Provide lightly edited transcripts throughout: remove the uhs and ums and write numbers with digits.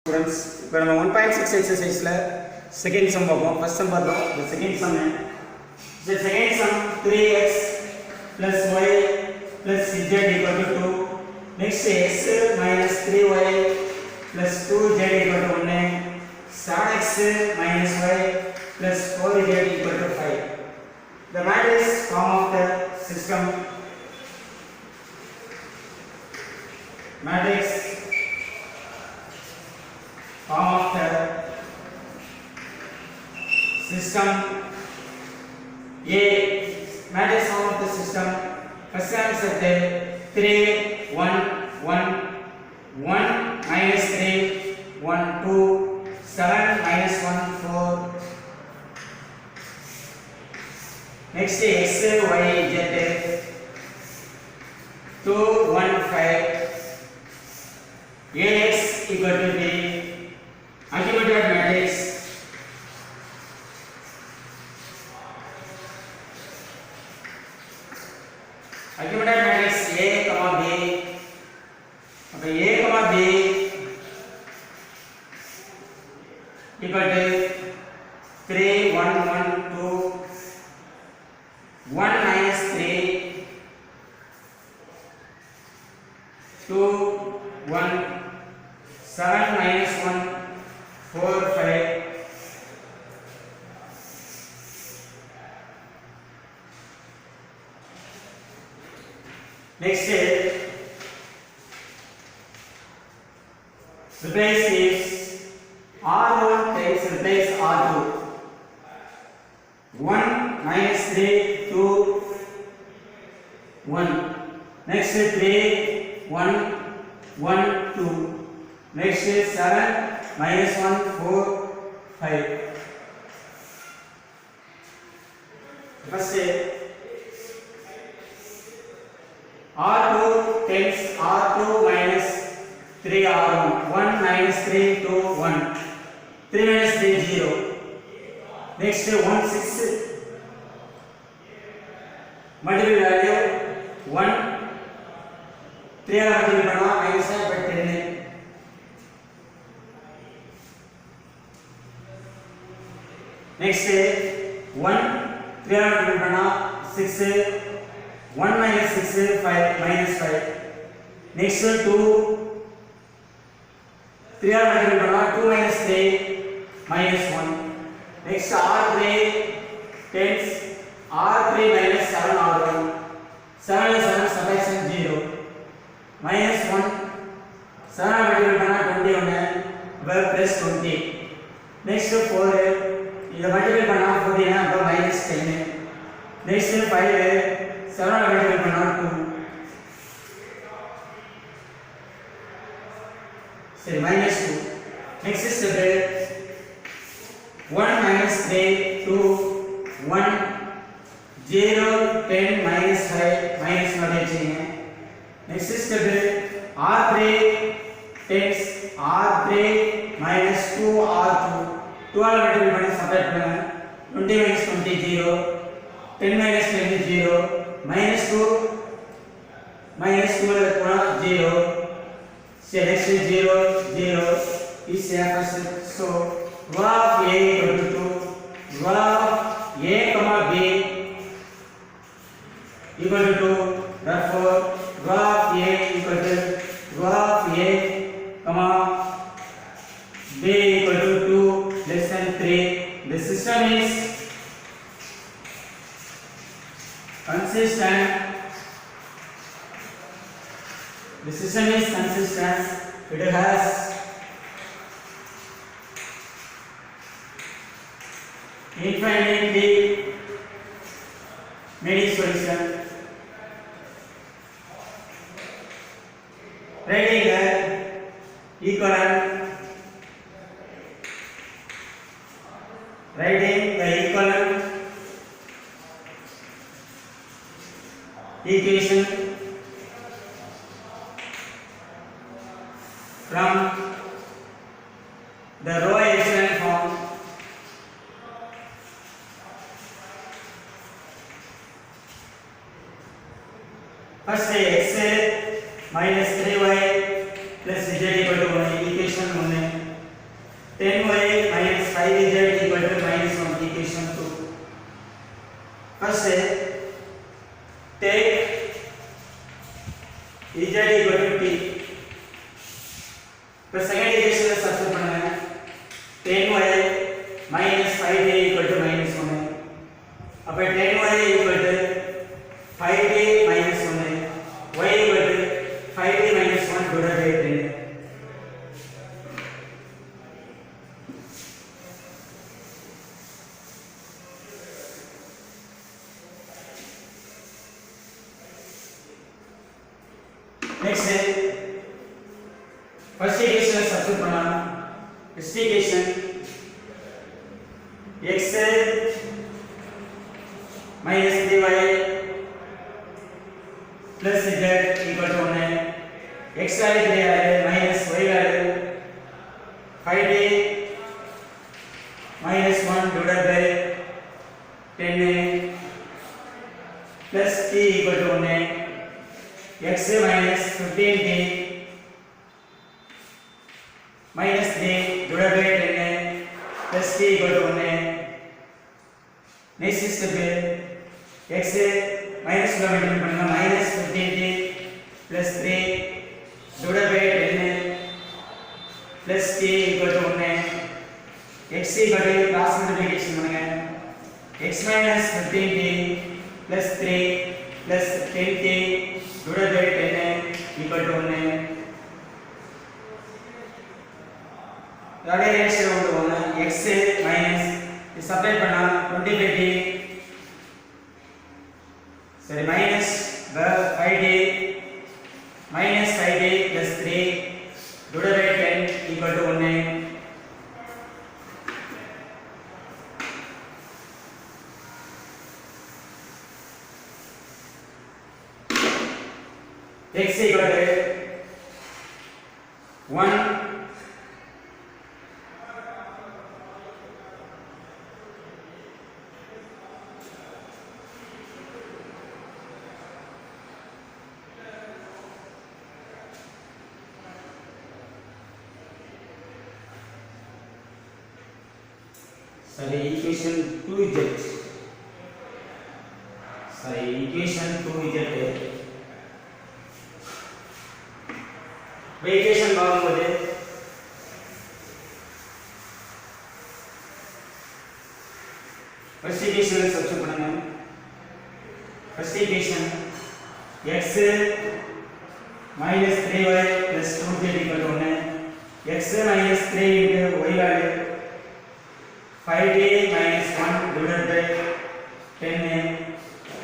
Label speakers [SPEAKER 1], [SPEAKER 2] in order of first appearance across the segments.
[SPEAKER 1] Students, இப்போ நம்ம 1.6 exerciseல second sum பார்ப்போம். first sum பார்த்தோம். the second sum the second sum 3x plus y plus z equal to 2. next x minus 3y plus 2z equal to 1. 7x minus y plus 4z equal to 5. The matrix form of the system matrix form of the system A. Matrix form of the system. First answer 3 1 1 1 minus 3 1 2 7 minus 1 4. Next x y z 2 1 5. Ax equal to b. Ultimate matrix A comma B. Okay, A comma B equal to 3 1 1 2 1 minus 3 2 1 7 minus 1 4 5. Next replace is R1 takes replace R2. 1 minus 3 2 1. Next 3 1 1 2. Next 7 minus 1 4 5. First R2 takes R2 minus 3 R1. 1 minus 3 2 1. 3 minus 3 0. Next 1 6. Multiple value 1 3 multiple பண்ணா minus by 10. Next 1 3 multiple பண்ணா 6. 1 minus 6 5 minus 5. Next 2 3 multiple பண்ணா 2 minus 3 minus 1. Next R3 takes R3 minus 7 R1. 7 minus 7 subtraction 0 minus 1. 7 multiple பண்ணா 21 by plus 20. Next 4 இத multiple பண்ணா 14 அப்ப minus 10. Next 5 7 multiple பண்ணா 2. சரி minus 2. Next step 1 minus 3 2 1 0 10 minus 5 minus notation. Next step R3 takes R3 minus 2 R2. 12 multiple பண்ணி subtract பண்ணுங்க. 20 minus 20 0 10 minus 10 0 minus 2 minus 2 போனா 0. So next 0 0 is first. So graph A equal to 2. Graph A comma B equal to 2. Therefore graph A equal to graph A comma B equal to 2 less than 3. The system is consistent. The system is consistent. It has infinitely many solutions. Writing the equivalent. Writing the equivalent equation from the row echelon form. First x minus 3y plus z equal to 1 equation 1. 10y minus 5z equal to minus 1 equation 2. First take z equal to t. फिर second equation में substitute करना है 10y minus 5a equal to minus 1 है. अब 10y equal to 5a minus 1 है. y equal to 5a minus 1 divided by 10 है. Next है first equation में सब्स्टिट्यूट करना. इस equation x minus 3y plus z equal to 1 है. x वैल्यू 3 है minus y value 5d minus 1 divided by 10 है plus t equal to 1 है. x minus 15d minus 3 divided by 10 है plus t equal to 1 है. Next step है x minus का multiply करना minus 15t plus 3 divided by 10 है plus t equal to 1 है. x equal to cross multiplication बनेगा x minus 15t plus 3 plus 10t divided by 10 है equal to 1 है. अगले रिएक्शन होगा x minus सब्ट्रैक्ट करना 25t sorry minus 5d minus 5d plus 3 divided by 10 equal to 1 है. x equal to 1 sorry equation 2z sorry equation 2z है. Equation बागुंटे first equation में substitute करना. First equation x minus 3y plus 2z equal to 1 है. x minus 3 into y value 5d minus 1 divided by 10 है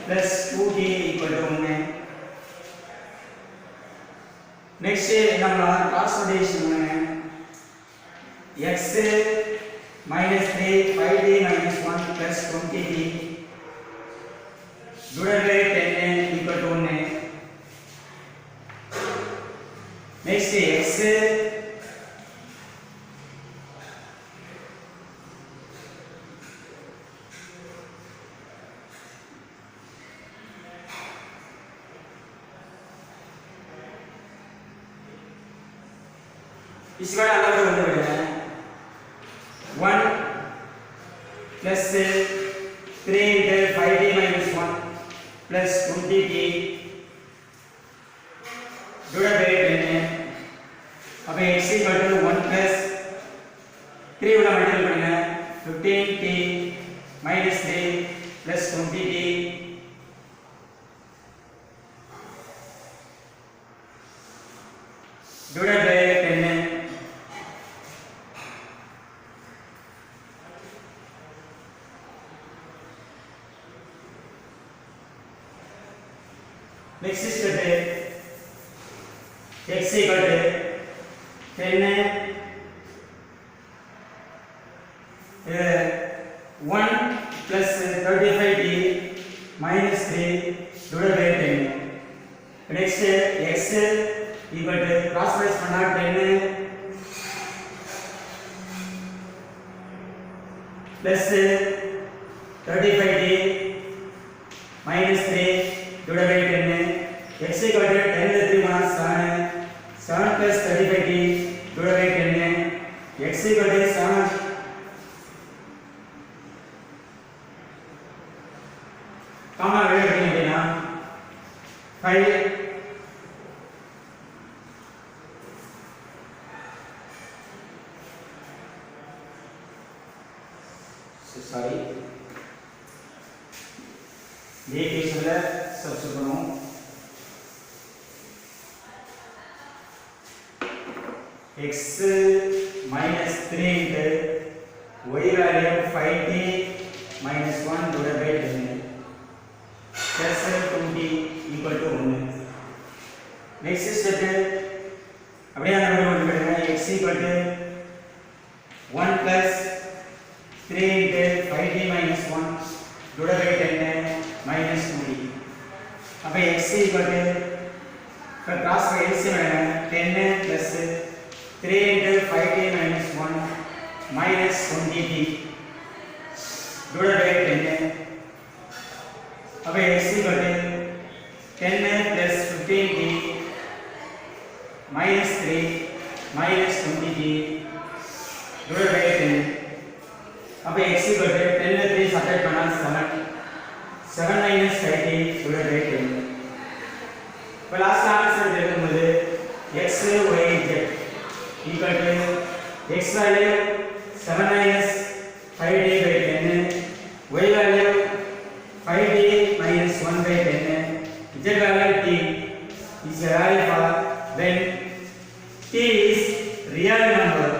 [SPEAKER 1] plus 2d equal to 1 है. Next நம்ம cross multiplication பண்ணேன் x minus 3 5d minus 1 plus 20d divided by 10 equal to 1 है. Next x इसका अलग होने वाला है 1 plus 3 into 5d minus 1 plus 20d divided by 10 है. अब x equal to 1 plus 3 वाला मल्टीप्लाई करना है 15t minus 3 plus 20t divided by 10 है. नेक्स्ट स्टेप है x equal to 10 1 plus 35d minus 3 divided by 10. Next x equal to cross multiply பண்ணா 10 plus 35d minus 3 divided by 10 है. x equal to 10 में 3 गुना 7 है 7 plus 35d divided by 10 है x equal to 7 common வெளியே எடுத்தீங்கன்னா 5 sorry இந்த ஈக்குவேஷன்ல substitute பண்ணுவோம் x minus 3 into y value 5t minus 1 divided by 10 plus 2t equal to 1. Next step அப்படியே அந்த நம்பர் போட்டுடுங்க x equal to 1 plus 3 into 5t minus 1 divided by 10 minus 2t. அப்ப x equal to for cross by LCM 10 plus 3 into 5t minus 1 minus 20t divided by 10. अब x equal to 10 plus 15t minus 3 minus 20t divided by 10. अब x equal to 10 में 3 subtract करना 7 minus 5t divided by 10. तो last answer देखो मुझे x y z equal to x value 7 minus 5t by 10, y value 5t minus 1 by 10, z value t is a value for when t is real number.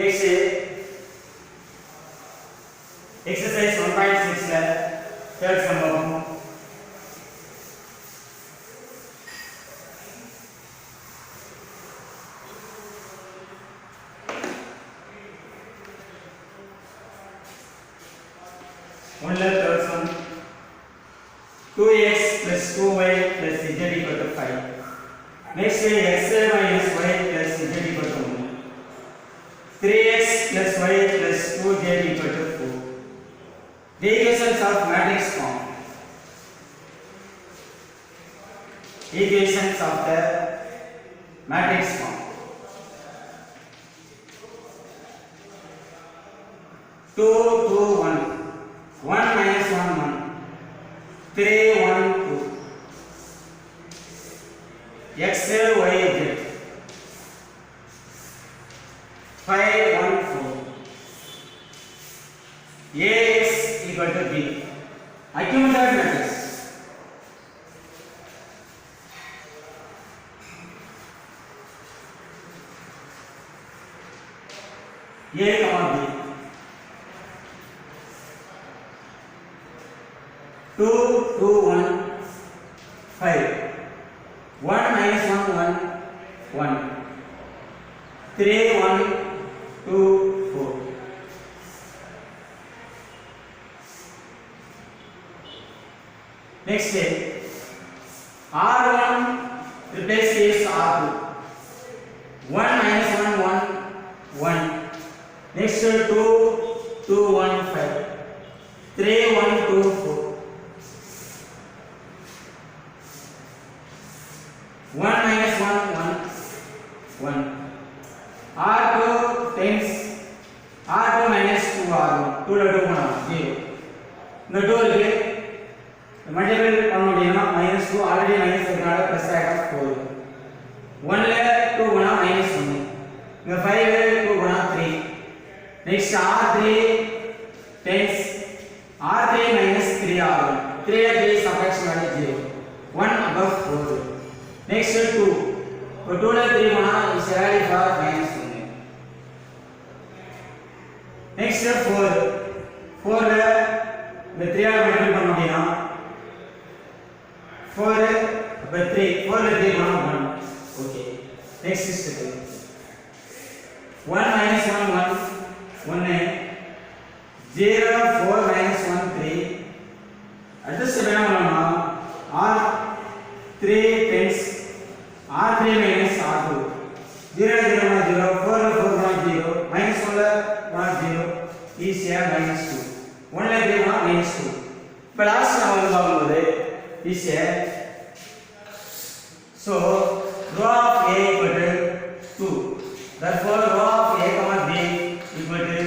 [SPEAKER 1] Next exercise 1.6 la third sum of one la third sum 2x plus 2y plus z equal to 5. Next x minus y plus z equal to 1. 3x plus y plus 2z equal to 4. The equations of matrix form. Equations of the matrix form. 2 2 1 1 minus 1 1 3 1 2 x y z 5 1 4 ax equal to b. Accumulated matrix. A comma b. 2 2 1 5 1 minus 1 1 1 3 1 2 4. Next R1 replace is R2. 1 minus 1 1 1. Next 2 2 1 5. 3 1 2 4. 1 minus 1 1 1. R2 times R2 minus 2 R1. 2 ல 2 போனா 0. இந்த 2 இருக்கு multiple பண்ண முடியும்னா -2 already minus இருக்கனால plus ஆயிடும் 4. 1 ல 2 போனா -1. இங்க 5 ல 2 போனா 3. Next R3 times R3 minus 3 R1. 3 ல 3 subtraction value 0. 1 above 4. Next 2. இப்போ 2 ல 3 போனா is value for -1. Next 4. 4 ல இந்த 3 ஆல மல்டிபிள் பண்ண முடியும்னா 4 by 3 4 ல 3 போனா 1. Okay. Next step. 1 minus 1 1 1 0 4 minus 1 3. அடுத்த ஸ்டெப் என்ன பண்ணலாம்னா R3 times R3 minus R2. 0 0 0 4 ல 4 0 minus 1 ல 0 is a minus 2. 1 ல 3 போனா -2. இப்போ லாஸ்ட் நம்ம வந்து பார்க்கும்போது is a so rho of a equal to 2. Therefore rho of a comma b equal to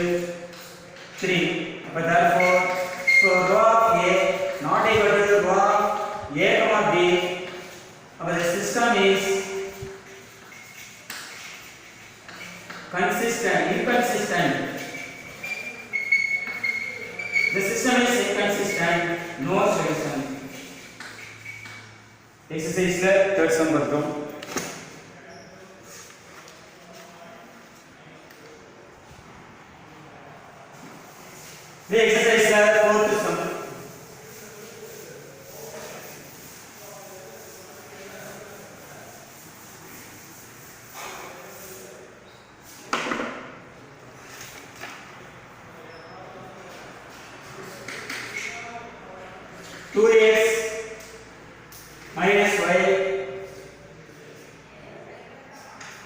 [SPEAKER 1] 3. But therefore so rho of a not equal to rho of a comma b. But the system is inconsistent. The system is inconsistent. No solution. Exercise la third sum பார்த்தோம். The exercise la fourth sum. Two x minus y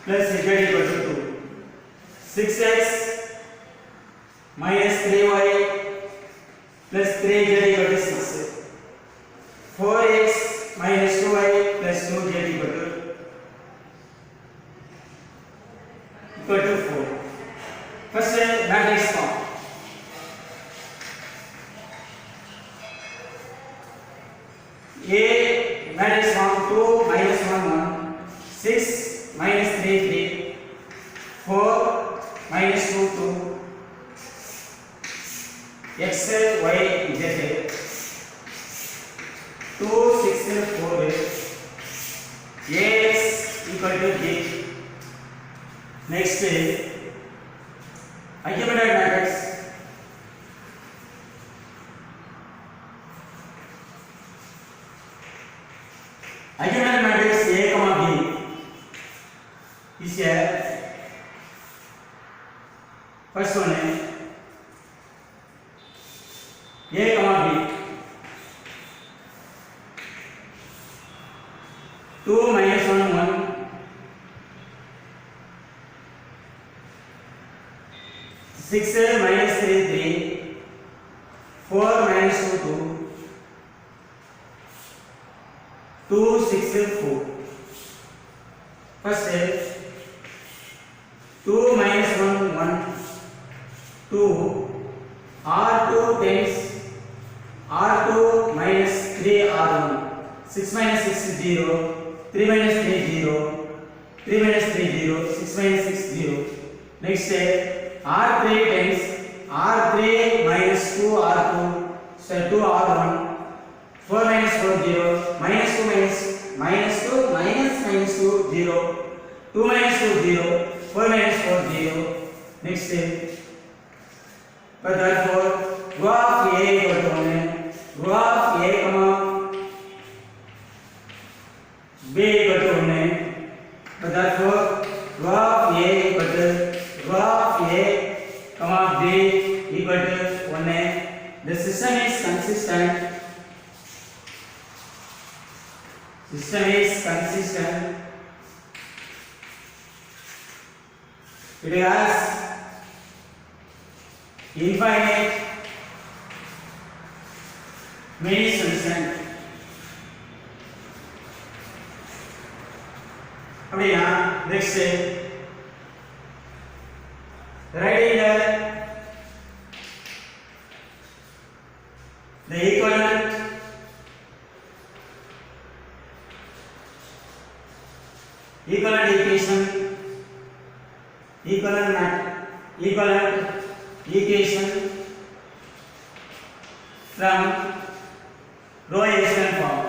[SPEAKER 1] plus z equal to 2. 6x minus 3y plus 3z equal to 6. 4x minus 2y plus 2z equal to 4. First matrix form. A matrix form 2 minus 1 1, 6 minus 3 3, 4 minus 2 2, x y z 2 6 4, ax equal to b. Next argumented matrix. Argumented matrix A, B is a first one A, B 2 minus 1 1, 6 minus 3 3, 4 minus 2 2, 2 6 4. First 2 minus 1 1, 2, r2 times r2 minus 3 r1, 6 minus 6 0, 3 minus 3 0, 3 minus 3 0, 6 minus 6 0. Next r3 times r3 minus 2 r2, so 2 r1, 4 minus 4 0, minus 2 minus 2 minus 2 0, 2 minus 2 0, 4 minus 4 0. Next but therefore rho of a equal to 1, rho of a comma b equal to 1. But therefore rho of a equal to rho of a comma b equal to 1. The system is consistent. System is consistent. It has infinite many solutions. அப்படினா next writing the equivalent equation from row echelon form.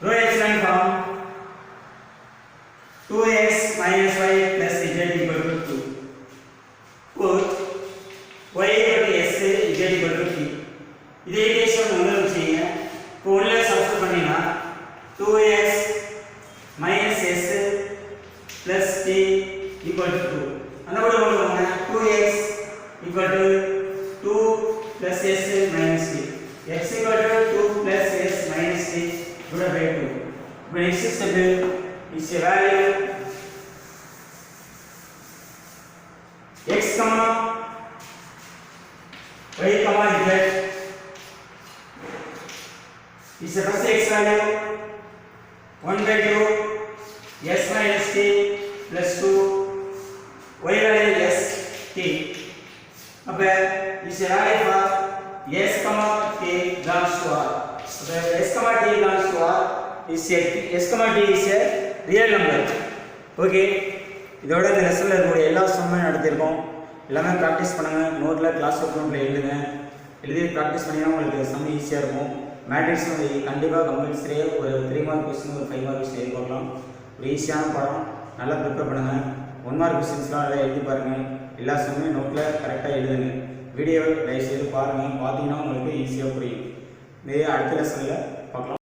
[SPEAKER 1] Row echelon form 2x minus y plus z equal to 2. Put y equal to s, z equal to t. இதே equation உங்களுக்கு வச்சீங்க. இப்போ உள்ள substitute பண்ணினா 2x minus s plus t equal to 2. அந்த கூட போடுவாங்க 2x equal to 2 plus s minus t. x equal to 2 plus s minus t divided by 2. When x is stable, is a value x comma y comma z is the first x value 1 by 2 s minus t plus 2 y value s t. अब इस value for s comma t belongs to r. So s comma t belongs to r is s comma t is a real number. Okay, இதோட இந்த லெசன்ல இருக்கக்கூடிய எல்லா சம்மையும் நடத்திருக்கோம். எல்லாமே practice பண்ணுங்க. நோட்ல class work நோட்ல எழுதுங்க. எழுதி பிராக்டிஸ் பண்ணீங்கன்னா உங்களுக்கு சம் ஈஸியா இருக்கும். மேட்ரிக்ஸ் வந்து கண்டிப்பா கம்பல்சரியா ஒரு 3 மார்க் क्वेश्चन ஒரு 5 மார்க் क्वेश्चन எழுதலாம். ஒரு ஈஸியான பாடம். நல்லா ப்ரிப்பேர் பண்ணுங்க. 1 மார்க் क्वेश्चंसலாம் நல்லா எழுதி பாருங்க. எல்லா சம்மையும் நோட்ல கரெக்ட்டா எழுதுங்க. வீடியோவை தயவு செய்து பாருங்க. பாத்தீங்கன்னா உங்களுக்கு ஈஸியா புரியும். இதே அடுத்த லெசன்ல பார்க்கலாம்.